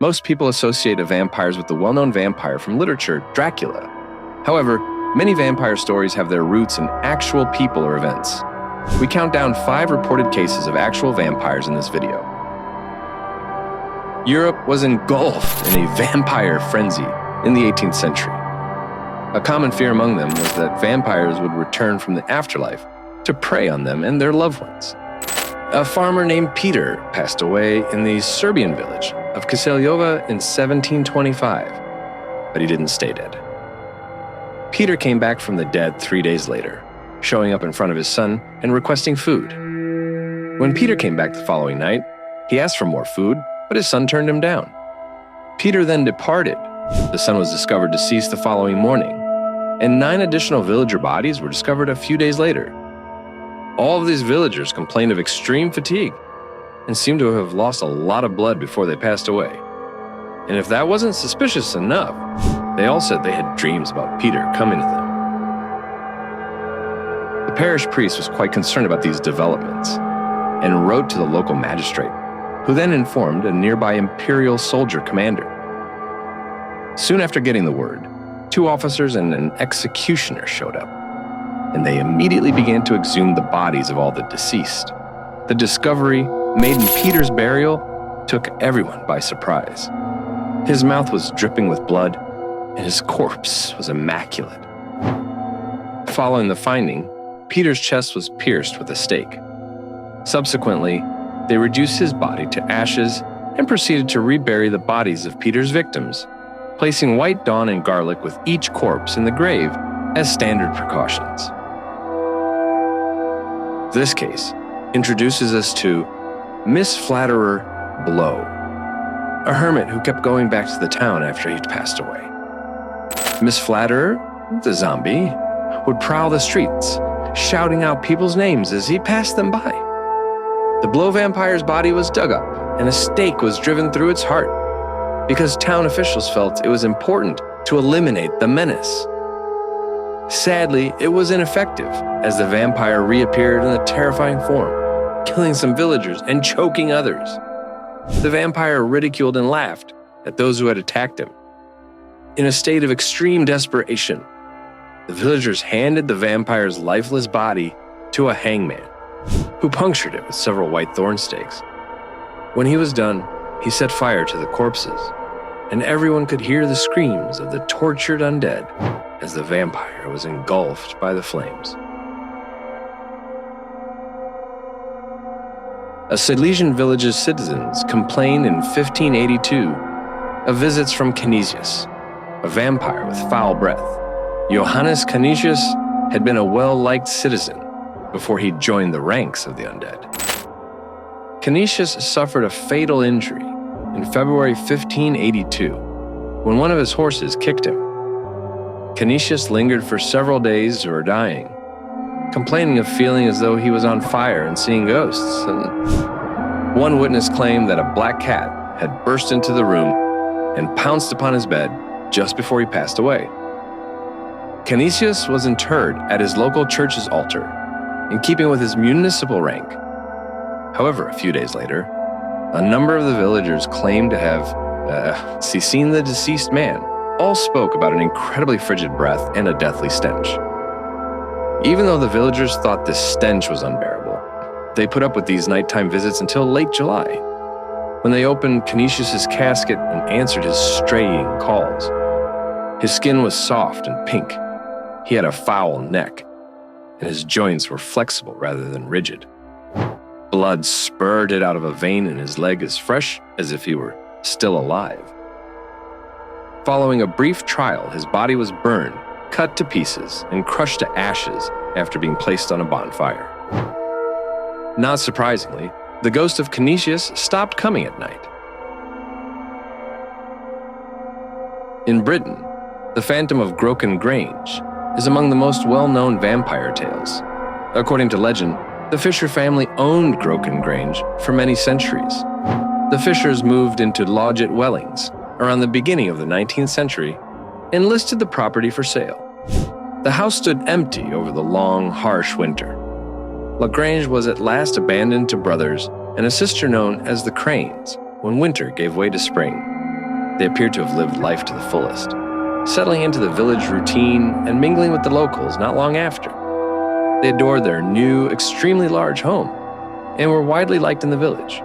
Most people associate vampires with the well-known vampire from literature, Dracula. However, many vampire stories have their roots in actual people or events. We count down 5 reported cases of actual vampires in this video. Europe was engulfed in a vampire frenzy in the 18th century. A common fear among them was that vampires would return from the afterlife to prey on them and their loved ones. A farmer named Peter passed away in the Serbian village of Kiseljova in 1725, but he didn't stay dead. Peter came back from the dead 3 days later, showing up in front of his son and requesting food. When Peter came back the following night, he asked for more food, but his son turned him down. Peter then departed. The son was discovered deceased the following morning, and 9 additional villager bodies were discovered a few days later. All of these villagers complained of extreme fatigue and seemed to have lost a lot of blood before they passed away. And if that wasn't suspicious enough, they all said they had dreams about Peter coming to them. The parish priest was quite concerned about these developments and wrote to the local magistrate, who then informed a nearby imperial soldier commander. Soon after getting the word, 2 officers and an executioner showed up, and they immediately began to exhume the bodies of all the deceased. The discovery made in Peter's burial took everyone by surprise. His mouth was dripping with blood, and his corpse was immaculate. Following the finding, Peter's chest was pierced with a stake. Subsequently, they reduced his body to ashes and proceeded to rebury the bodies of Peter's victims, placing white dawn and garlic with each corpse in the grave as standard precautions. This case introduces us to Miss Flatterer Blow, a hermit who kept going back to the town after he'd passed away. Miss Flatterer, the zombie, would prowl the streets, shouting out people's names as he passed them by. The Blow vampire's body was dug up, and a stake was driven through its heart, because town officials felt it was important to eliminate the menace. Sadly, it was ineffective, as the vampire reappeared in a terrifying form, killing some villagers and choking others. The vampire ridiculed and laughed at those who had attacked him. In a state of extreme desperation, the villagers handed the vampire's lifeless body to a hangman, who punctured it with several white thorn stakes. When he was done, he set fire to the corpses, and everyone could hear the screams of the tortured undead as the vampire was engulfed by the flames. A Silesian village's citizens complained in 1582 of visits from Cuntius, a vampire with foul breath. Johannes Cuntius had been a well-liked citizen before he joined the ranks of the undead. Cuntius suffered a fatal injury in February 1582 when one of his horses kicked him. Cuntius lingered for several days or dying, complaining of feeling as though he was on fire and seeing ghosts. And one witness claimed that a black cat had burst into the room and pounced upon his bed just before he passed away. Cuntius was interred at his local church's altar, in keeping with his municipal rank. However, a few days later, a number of the villagers claimed to have seen the deceased man. All spoke about an incredibly frigid breath and a deathly stench. Even though the villagers thought this stench was unbearable, they put up with these nighttime visits until late July, when they opened Cuntius's casket and answered his straying calls. His skin was soft and pink. He had a foul neck, and his joints were flexible rather than rigid. Blood spurted out of a vein in his leg as fresh as if he were still alive. Following a brief trial, his body was burned, cut to pieces, and crushed to ashes after being placed on a bonfire. Not surprisingly, the ghost of Cuntius stopped coming at night. In Britain, the phantom of Grange is among the most well-known vampire tales. According to legend, the Fisher family owned Grange for many centuries. The Fishers moved into Lodgett Wellings around the beginning of the 19th century and listed the property for sale. The house stood empty over the long, harsh winter. Grange was at last abandoned to brothers and a sister known as the Cranes when winter gave way to spring. They appeared to have lived life to the fullest, settling into the village routine and mingling with the locals not long after. They adored their new, extremely large home and were widely liked in the village.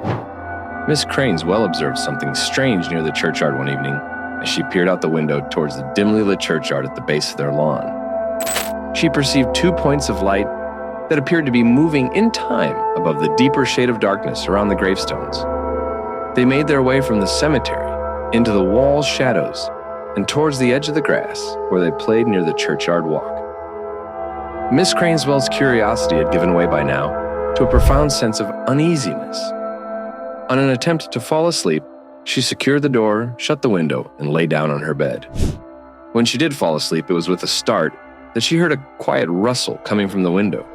Miss Cranes well observed something strange near the churchyard one evening as she peered out the window towards the dimly lit churchyard at the base of their lawn. She perceived 2 points of light that appeared to be moving in time above the deeper shade of darkness around the gravestones. They made their way from the cemetery into the wall's shadows and towards the edge of the grass where they played near the churchyard walk. Miss Craneswell's curiosity had given way by now to a profound sense of uneasiness. On an attempt to fall asleep, she secured the door, shut the window, and lay down on her bed. When she did fall asleep, it was with a start that she heard a quiet rustle coming from the window.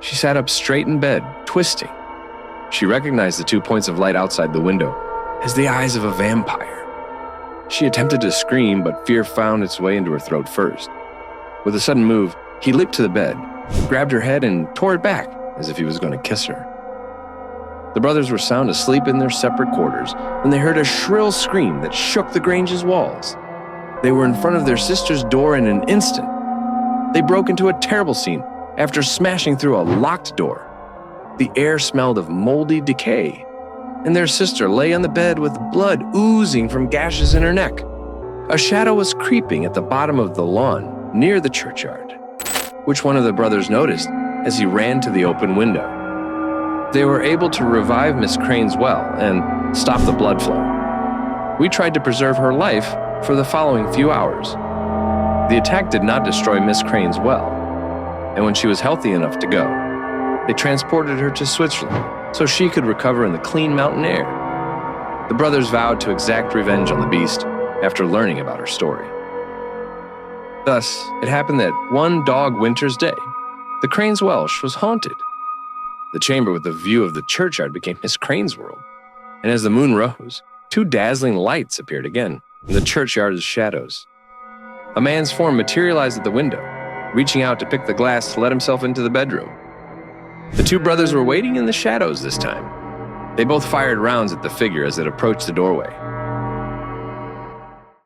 She sat up straight in bed, twisting. She recognized the 2 points of light outside the window as the eyes of a vampire. She attempted to scream, but fear found its way into her throat first. With a sudden move, he leaped to the bed, grabbed her head, and tore it back as if he was going to kiss her. The brothers were sound asleep in their separate quarters when they heard a shrill scream that shook the Grange's walls. They were in front of their sister's door in an instant. They broke into a terrible scene after smashing through a locked door. The air smelled of moldy decay, and their sister lay on the bed with blood oozing from gashes in her neck. A shadow was creeping at the bottom of the lawn near the churchyard, which one of the brothers noticed as he ran to the open window. They were able to revive Miss Craneswell and stop the blood flow. We tried to preserve her life for the following few hours. The attack did not destroy Miss Craneswell, and when she was healthy enough to go, they transported her to Switzerland so she could recover in the clean mountain air. The brothers vowed to exact revenge on the beast after learning about her story. Thus, it happened that one dog winter's day, the Cranes Welsh was haunted. The chamber with the view of the churchyard became Miss Crane's world, and as the moon rose, 2 dazzling lights appeared again in the churchyard's shadows. A man's form materialized at the window, reaching out to pick the glass to let himself into the bedroom. The 2 brothers were waiting in the shadows this time. They both fired rounds at the figure as it approached the doorway,